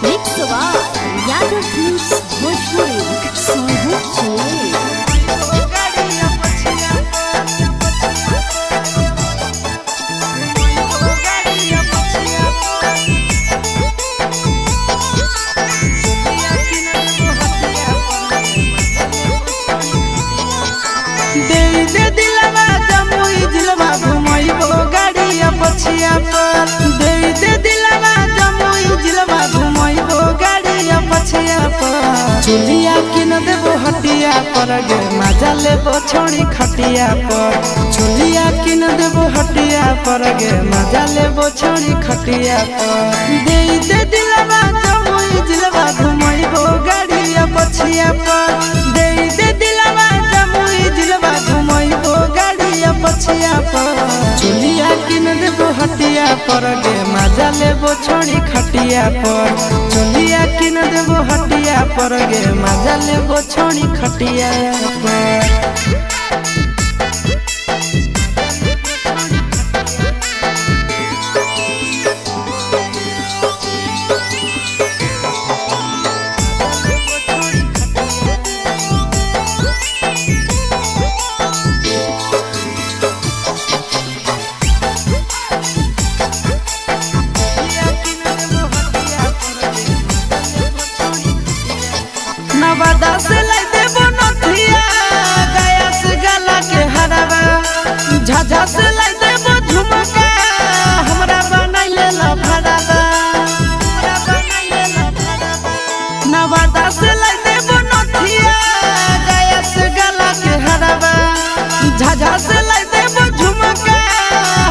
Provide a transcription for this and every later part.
Mixoar, Yaga Films, Bhojpuri, Sohu Chile. पछिया पर दे दे दिलवा जमुई जिलवा घुमैबो गाड़िया पछिया पर चुलिया किन देबो हटिया पर गे मजा लेबो छोड़ी खटिया पर चुलिया किन देबो हटिया पर गे मजा लेबो छोड़ी खटिया पर दे दे दिलवा जमुई जिलवा घुमैबो गाड़िया पछिया पर दे दे दिलवा जमुई जिलवा घुमैबो गाड़िया पछिया पर चुलिया किन देबो हटिया पर गे मजा लेबो छोड़ी खटिया पर चुलिया किन देबो हटिया पर गे मजा लेबो छोड़ी खटिया पर नवादा से लाई देबो नथिया गया से गला के हरावा झाझा से लाई देबो झुमका हमरा बनाइले ला भरावा नवादा से लाई देबो नथिया गया से गला के हरावा झाझा से लाई देबो झुमका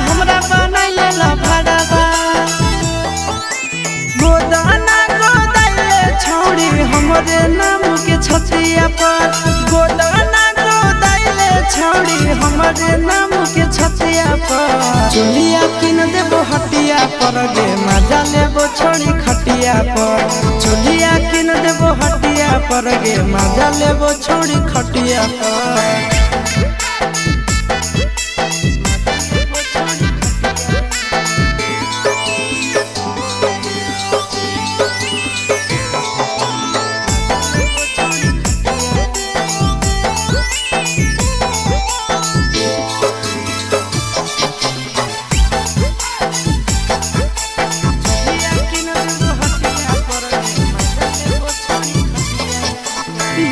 हमरा बनाइले ला भरावा गोदाना गोदाइले छोड़ी हमरे नाम छतिया पर गोदाना गोदाइले छोड़ी हमारे नाम के छतिया पर चुलिया किन देबो हटिया पर गे मजा लेबो छोड़ी खटिया पर चुलिया किन देबो हटिया पर गे मजा लेबो छोड़ी खटिया पर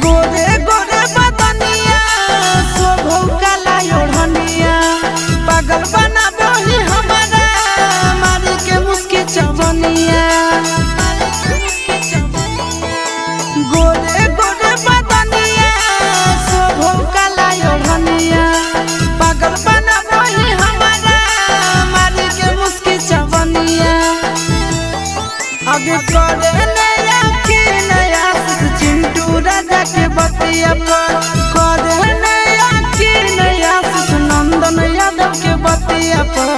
गोरे गोरे बदनिया शोभौ काला ओढ़निया पागल बनाबो ही हमारा मारी के मुस्की चवनिया गोरे गोरे बदनिया शोभौ काला ओढ़निया पागल बनाबो ही हमारा मारी के मुस्की चवनिया आगे करे नया की नया चिंटू राजा के बतिया पर करे नया की नया नंदन यादव के बतिया पर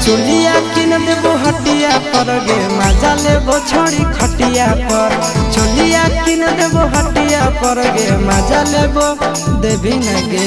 चुलिया किन देबो हटिया पर गे मजा लेबो छोड़ी खटिया पर चुलिया किन देबो हटिया पर गे मजा लेबो देबी न गे।